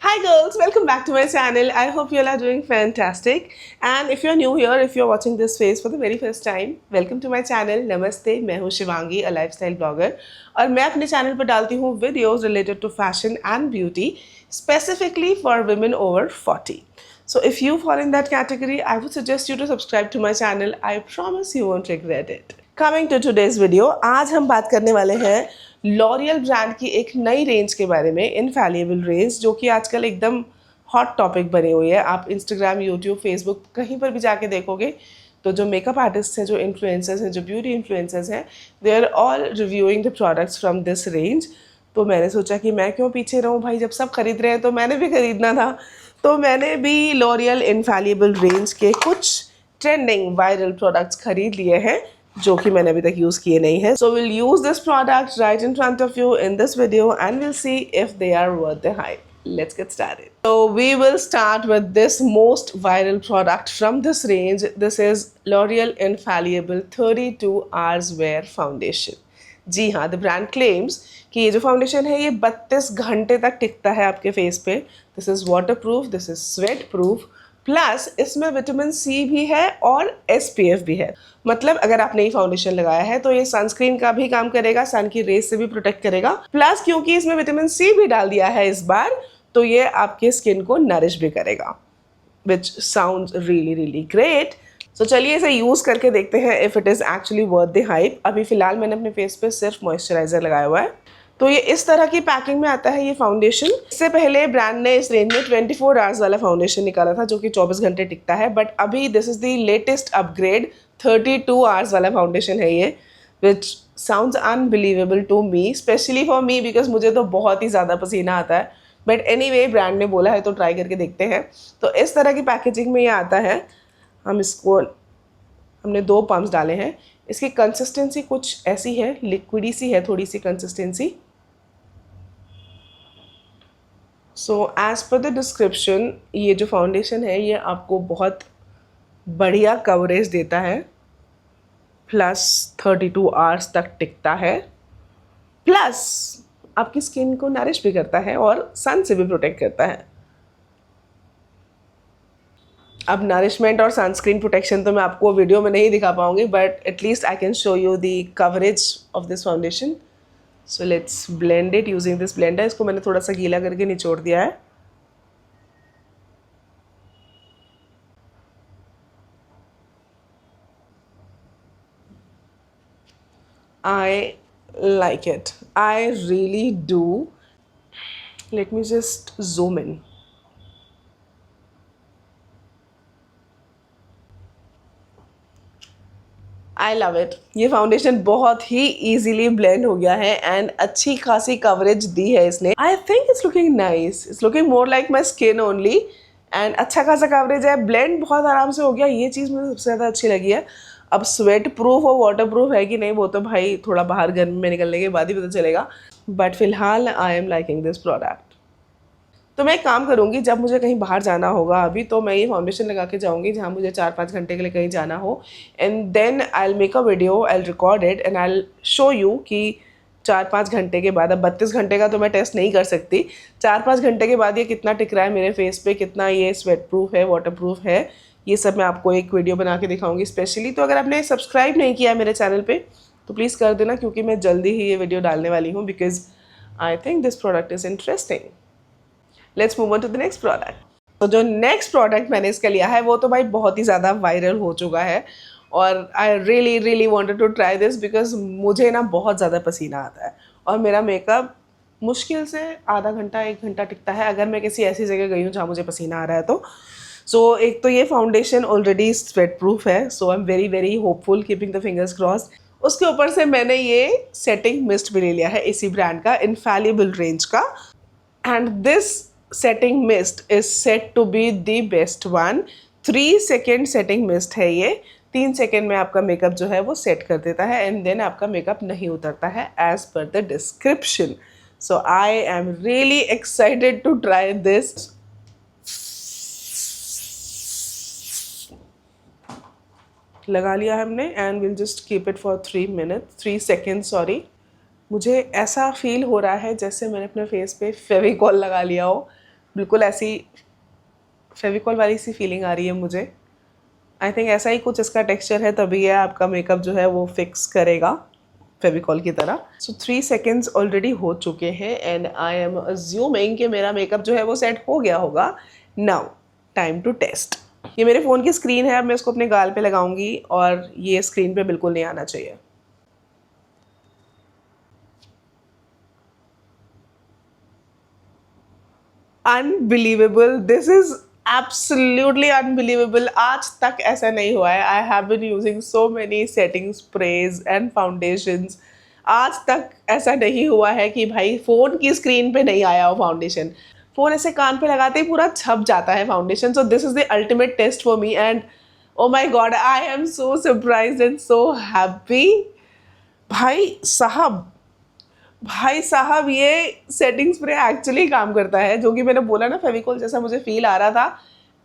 Hi girls, welcome back to my channel. I hope you all are doing fantastic. And if you're new here, if you're watching this face for the very first time, welcome to my channel. नमस्ते, मैं हूँ Shivangi, a lifestyle blogger. और मैं अपने channel पर डालती हूँ videos related to fashion and beauty, specifically for women over 40. So if you fall in that category, I would suggest you to subscribe to my channel. I promise you won't regret it. Coming to today's video, आज हम बात करने वाले हैं L'Oréal brand की एक नई range के बारे में, इनफैलिएबल रेंज, जो कि आजकल एकदम हॉट टॉपिक बनी हुई है. आप इंस्टाग्राम, यूट्यूब, फेसबुक कहीं पर भी जाके देखोगे तो जो मेकअप आर्टिस्ट हैं, जो इन्फ्लुएंसर्स हैं, जो ब्यूटी इन्फ्लुएंसर्स हैं, they are all reviewing the products from this range. तो मैंने सोचा कि मैं क्यों पीछे रहूँ भाई, जब सब खरीद रहे हैं तो मैंने भी खरीदना था. तो मैंने भी लॉरियल इनफैलिएबल रेंज के कुछ ट्रेंडिंग वायरल प्रोडक्ट्स खरीद लिए हैं जो कि मैंने अभी तक यूज़ किए नहीं है. So will use this product right in front of you in this video and will see if they are worth the hype. Let's get started. So we will start with this most viral product from this range. This is L'Oreal Infallible 32 Hours Wear Foundation. जी हाँ, the brand claims कि ये जो foundation है ये 32 घंटे तक टिकता है आपके फेस पे. This is water proof, this is sweat proof, plus इसमें विटामिन सी भी है और SPF भी है. मतलब अगर आपने ये फाउंडेशन लगाया है तो ये सनस्क्रीन का भी काम करेगा, सन की रेस से भी प्रोटेक्ट करेगा, प्लस क्योंकि इसमें विटामिन सी भी डाल दिया है इस बार, तो ये आपके स्किन को नरिश भी करेगा, विच साउंड्स रियली रियली ग्रेट. तो चलिए इसे यूज़ करके देखते हैं if it is actually worth the hype. अभी फ़िलहाल मैंने अपने फेस पे सिर्फ मॉइस्चराइज़र लगाया हुआ है. तो ये इस तरह की पैकिंग में आता है ये फाउंडेशन. इससे पहले ब्रांड ने इस रेंज में 24 आवर्स वाला फाउंडेशन निकाला था जो कि 24 घंटे टिकता है, बट अभी this is the latest upgrade 32 hours वाला फाउंडेशन है ये, which sounds unbelievable to me, specially for me because मुझे तो बहुत ही ज़्यादा पसीना आता है. बट एनीवे ब्रांड ने बोला है तो ट्राई करके देखते हैं. तो इस तरह की पैकेजिंग में ये आता है. हमने 2 पम्प्स डाले हैं. इसकी कंसिस्टेंसी कुछ ऐसी है, लिक्विडी सी है थोड़ी सी consistency. So as per the description ये जो फाउंडेशन है ये आपको बहुत बढ़िया कवरेज देता है, प्लस 32 आवर्स तक टिकता है, प्लस आपकी स्किन को नरिश भी करता है और सन से भी प्रोटेक्ट करता है. अब नरिशमेंट और सनस्क्रीन प्रोटेक्शन तो मैं आपको वीडियो में नहीं दिखा पाऊंगी, but at least I can show you the coverage of this foundation. So let's blend it using this blender. इसको मैंने थोड़ा सा गीला करके निचोड़ दिया है. I like it. I really do. Let me just zoom in. I love it. ये फाउंडेशन बहुत ही ईजिली ब्लेंड हो गया है एंड अच्छी खासी कवरेज दी है इसने. आई think it's looking nice. It's looking more like my skin only. And अच्छा खासा कवरेज है, ब्लेंड बहुत आराम से हो गया. ये चीज़ मुझे सबसे ज़्यादा अच्छी लगी है. अब स्वेट प्रूफ और वाटर प्रूफ है कि नहीं वो तो भाई थोड़ा बाहर गर्मी में निकलने के बाद ही पता चलेगा, बट फिलहाल I am liking this product. तो मैं एक काम करूँगी, जब मुझे कहीं बाहर जाना होगा अभी तो मैं ये फाउंडेशन लगा के जाऊँगी जहाँ मुझे 4-5 घंटे के लिए कहीं जाना हो, and then I will make a video, I will record it and I will show you कि 4-5 घंटे के बाद, अब 32 घंटे का तो मैं टेस्ट नहीं कर सकती, 4-5 घंटे के बाद ये कितना टिक रहा है मेरे फेस पे, कितना ये स्वेट प्रूफ है, वाटर प्रूफ है, ये सब मैं आपको एक वीडियो बना के दिखाऊँगी स्पेशली. तो अगर आपने सब्सक्राइब नहीं किया है मेरे चैनल पर तो प्लीज़ कर देना, क्योंकि मैं जल्दी ही ये वीडियो डालने वाली हूँ, because I think this product is interesting. Let's move on to the next product. तो जो नेक्स्ट प्रोडक्ट मैंने इसका लिया है वो तो भाई बहुत ही ज़्यादा वायरल हो चुका है और I really really wanted to try this because मुझे ना बहुत ज़्यादा पसीना आता है और मेरा मेकअप मुश्किल से आधा घंटा 1 घंटा टिकता है अगर मैं किसी ऐसी जगह गई हूँ जहाँ मुझे पसीना आ रहा है तो. सो एक तो ये फाउंडेशन ऑलरेडी स्वेट प्रूफ है, so I am very very hopeful, keeping the fingers crossed. उसके ऊपर से मैंने ये सेटिंग मिस्ट भी ले लिया है इसी ब्रांड का, इनफैलिबल रेंज का, and this setting mist is said to be the best one. 3 second setting mist है ये. 3 सेकेंड में आपका मेकअप जो है वो सेट कर देता है एंड देन आपका मेकअप नहीं उतरता है as per the description. So I am really excited to try this. लगा लिया हमने and will just keep it for 3 seconds. मुझे ऐसा फील हो रहा है जैसे मैंने अपने फेस पे फेविकॉल लगा लिया हो. बिल्कुल ऐसी फेविकॉल वाली सी फीलिंग आ रही है मुझे। आई थिंक ऐसा ही कुछ इसका टेक्सचर है, तभी ये आपका मेकअप जो है वो फिक्स करेगा फेविकॉल की तरह। सो 3 सेकेंड्स ऑलरेडी हो चुके हैं एंड आई एम अज्यूमिंग कि मेरा मेकअप जो है वो सेट हो गया होगा। Now time to test. ये मेरे फ़ोन की स्क्रीन है, अब मैं इसको अपने गाल पे लगाऊंगी और ये स्क्रीन पे बिल्कुल नहीं आना चाहिए। Unbelievable, this is absolutely unbelievable. आज तक ऐसा नहीं हुआ है। I have been using so many setting sprays and foundations, आज तक ऐसा नहीं हुआ है कि भाई फ़ोन की स्क्रीन पे नहीं आया हो फाउंडेशन। फ़ोन ऐसे कान पे लगाते ही पूरा छप जाता है foundation. So this is the ultimate test for me and oh my god, I am so surprise and so happy. भाई साहब, भाई साहब, ये सेटिंग स्प्रे एक्चुअली काम करता है। जो कि मैंने बोला ना फेविकोल जैसा मुझे फील आ रहा था,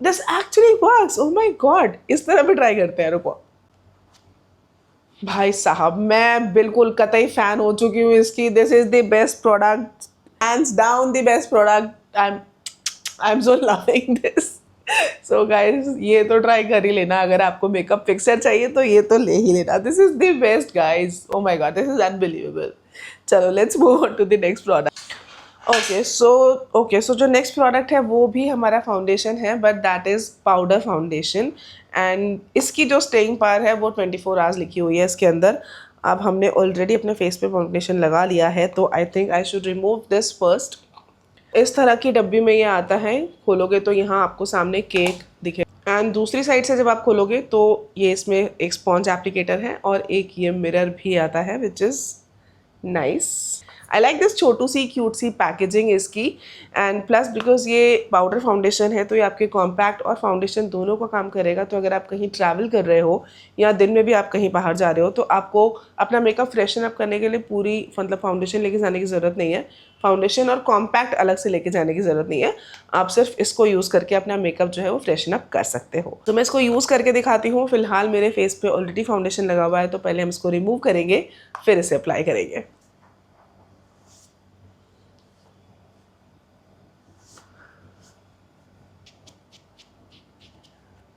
this actually works. Oh my God, इस तरह भी ट्राई करते हैं, रुको। भाई साहब, मैं बिल्कुल कतई फैन हो चुकी हूँ इसकी। This is the best product, hands down the best product. I am so loving this. So guys, ये तो ट्राई कर ही लेना। अगर आपको मेकअप फिक्सर चाहिए तो ये तो ले ही लेना। This is the best guys. Oh my god, this is unbelievable. चलो let's move on to the next product. Okay so जो नेक्स्ट प्रोडक्ट है वो भी हमारा फाउंडेशन है, but that is powder foundation. And इसकी जो स्टेइंग पावर है वो 24 आवर्स लिखी हुई है इसके अंदर। अब हमने ऑलरेडी अपने फेस पे फाउंडेशन लगा लिया है, तो I think I should remove this first. इस तरह की डब्बी में ये आता है। खोलोगे तो यहाँ आपको सामने केक दिखे एंड दूसरी साइड से जब आप खोलोगे तो ये इसमें एक स्पॉन्ज एप्लीकेटर है और एक ये मिरर भी आता है, which is nice. I like this छोटू सी क्यूट सी पैकेजिंग इसकी। एंड प्लस बिकॉज ये पाउडर फाउंडेशन है तो ये आपके कॉम्पैक्ट और फाउंडेशन दोनों का काम करेगा। तो अगर आप कहीं ट्रैवल कर रहे हो या दिन में भी आप कहीं बाहर जा रहे हो तो आपको अपना मेकअप फ्रेशन अप करने के लिए पूरी मतलब फाउंडेशन लेके जाने की ज़रूरत नहीं है। फाउंडेशन और कॉम्पैक्ट अलग से लेके जाने की ज़रूरत नहीं है। आप सिर्फ इसको यूज़ करके अपना मेकअप जो है वो फ्रेशन अप कर सकते हो। तो मैं इसको यूज़ करके दिखाती हूँ। फिलहाल मेरे फेस पे ऑलरेडी फाउंडेशन लगा हुआ है, तो पहले हम इसको रिमूव करेंगे, फिर इसे अप्लाई करेंगे।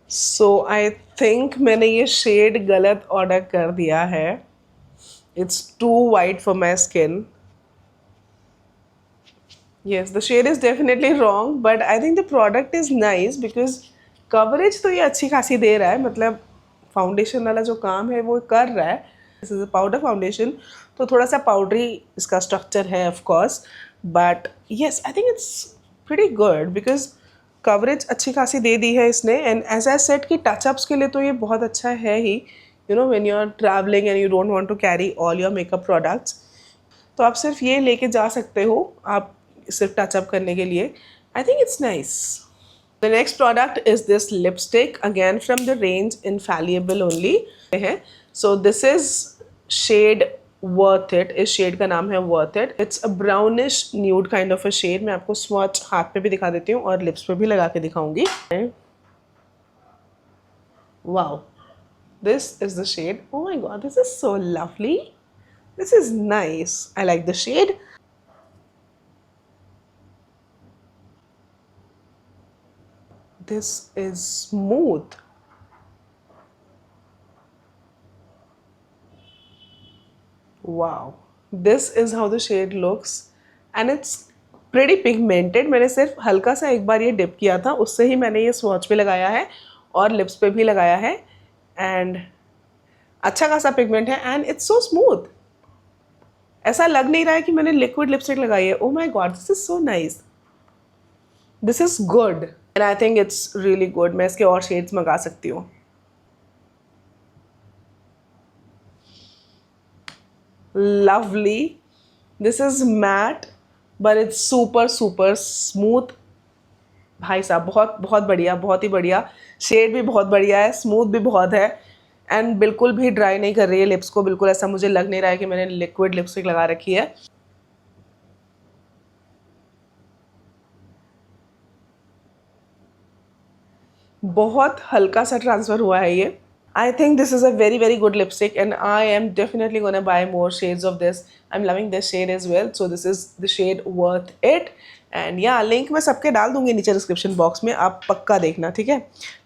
सो आई थिंक मैंने ये शेड गलत ऑर्डर कर दिया है। It's too white for my skin. Yes, the shade is definitely wrong, but I think the product is nice because coverage तो ये अच्छी खासी दे रहा है। मतलब फाउंडेशन वाला जो काम है वो कर रहा है। This is a powder foundation, तो थोड़ा सा पाउडरी इसका स्ट्रक्चर है of course, but yes I think it's pretty good because coverage अच्छी खासी दे दी है इसने। एंड एज आई सेट कि टचअप्स के लिए तो ये बहुत अच्छा है ही। You know when you are travelling and you don't want to carry all your makeup products, तो आप सिर्फ ये लेके जा सकते हो आप सिर्फ टचअप करने के लिए। I think it's nice. The next product is this lipstick, again from the range infallible only है। So this is shade worth it. इस शेड का नाम है worth it. It's a brownish nude kind of a shade. मैं आपको swatch हाथ पे भी दिखा देती हूँ और लिप्स पे भी लगा के दिखाऊंगी। Wow, this is the shade. Oh my god, this is so lovely. This is nice. I like the shade. This is smooth. Wow. This is how the shade looks and it's pretty pigmented. मैंने सिर्फ हल्का सा एक बार ये dip किया था, उससे ही मैंने ये स्वॉच पे लगाया है और लिप्स पे भी लगाया है। एंड अच्छा खासा पिगमेंट है एंड इट्स सो स्मूथ। ऐसा लग नहीं रहा है कि मैंने लिक्विड लिपस्टिक लगाई है। Oh my god, this is so nice. This is good and I think it's really good. मैं इसके और शेड्स मंगा सकती हूँ। Lovely, this is matte but it's super super smooth. भाई साहब, बहुत बहुत बढ़िया, बहुत ही बढ़िया। शेड भी बहुत बढ़िया है, स्मूथ भी बहुत है एंड बिल्कुल भी ड्राई नहीं कर रही है लिप्स को। बिल्कुल ऐसा मुझे लग नहीं रहा है कि मैंने लिक्विड लिपस्टिक लगा रखी है। बहुत हल्का सा ट्रांसफ़र हुआ है ये। I think this is a very very good lipstick and I am definitely gonna buy more shades of this. I'm loving this shade as well. So this is the shade Worth It. And या link मैं सबके डाल दूंगी नीचे description box में, आप पक्का देखना, ठीक है।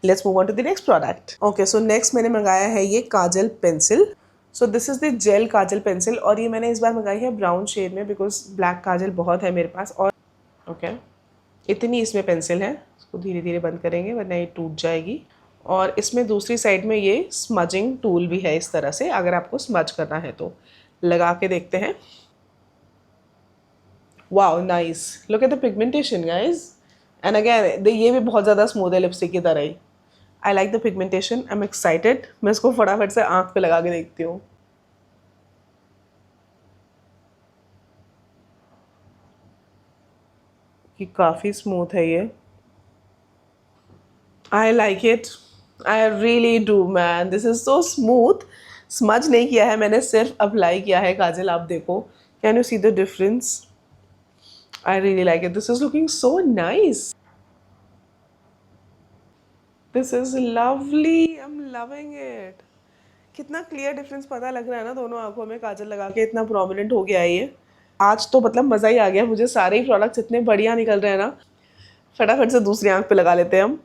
Let's move on to the next product. Okay, so next मैंने मंगाया है ये kajal pencil. So this is the gel kajal pencil और ये मैंने इस बार मंगाई है ब्राउन शेड में बिकॉज ब्लैक काजल बहुत है मेरे पास। और ओके, इतनी इसमें पेंसिल है, इसको धीरे धीरे बंद करेंगे वरना ये टूट जाएगी। और इसमें दूसरी साइड में ये स्मजिंग टूल भी है इस तरह से, अगर आपको स्मज करना है तो। लगा के देखते हैं। Wow nice, look at the pigmentation guys. And again ये भी बहुत ज़्यादा स्मूथ है लिपस्टिक की तरह ही। I like the pigmentation, I am excited. मैं इसको फटाफट से आँख पे लगा के देखती हूँ। कि काफ़ी स्मूथ है ये। I like it, I really do man, this is so smooth. Smudge नहीं किया है मैंने, सिर्फ अप्लाई किया है काजल। आप देखो, can you see the difference? I really like it. This is looking so nice. This is lovely. I'm loving it. कितना क्लियर डिफरेंस पता लग रहा है ना दोनों आंखों में काजल लगा के, इतना प्रोमिनेंट हो गया है ये। आज तो मतलब मज़ा ही आ गया मुझे, सारे ही प्रोडक्ट्स इतने बढ़िया निकल रहे हैं ना। फटाफट से दूसरी आंख पे लगा लेते हैं हम।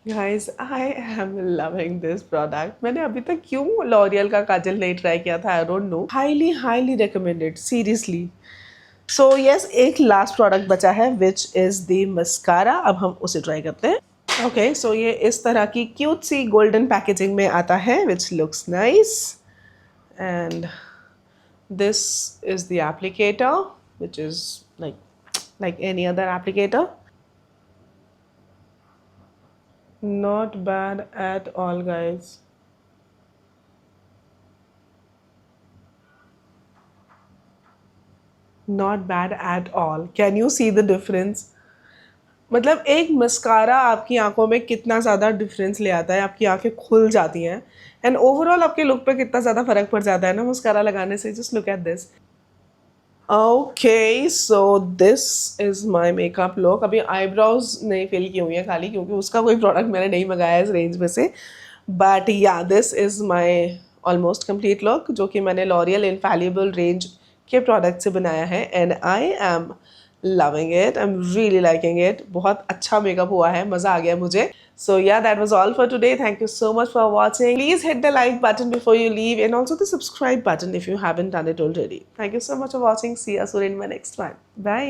Guys, I am loving this product. मैंने अभी तक क्यों लॉरियल का काजल नहीं ट्राई किया था, I don't know. Highly highly recommended, seriously. So yes, एक लास्ट प्रोडक्ट बचा है विच इज़ द मस्कारा। अब हम उसे ट्राई करते हैं। ओके, सो ये इस तरह की क्यूट सी गोल्डन पैकेजिंग में आता है which looks nice. And this is the applicator which is like any other applicator. Not bad at all guys. Not bad at all. Can you see the difference? मतलब एक mascara आपकी आंखों में कितना ज़्यादा डिफरेंस ले आता है, आपकी आंखें खुल जाती हैं एंड ओवरऑल आपके लुक पे कितना ज़्यादा फ़र्क पड़ जाता है ना मस्कारा लगाने से। Just look at this. Okay, so this is my makeup look. अभी आईब्रोज नहीं फिल की हुई है खाली, क्योंकि उसका कोई प्रोडक्ट मैंने नहीं मंगाया इस रेंज में से। बट या, this is my almost complete look, जो कि मैंने लॉरियल इनफैलिबल रेंज के प्रोडक्ट से बनाया है and I am loving it, I am really liking it. बहुत अच्छा मेकअप हुआ है, मज़ा आ गया मुझे। सो या, that was all for today. Thank you so much for watching. Please hit the like button before you leave and also the subscribe button if you haven't done it already. Thank you so much for watching. See you soon in my next one. Bye.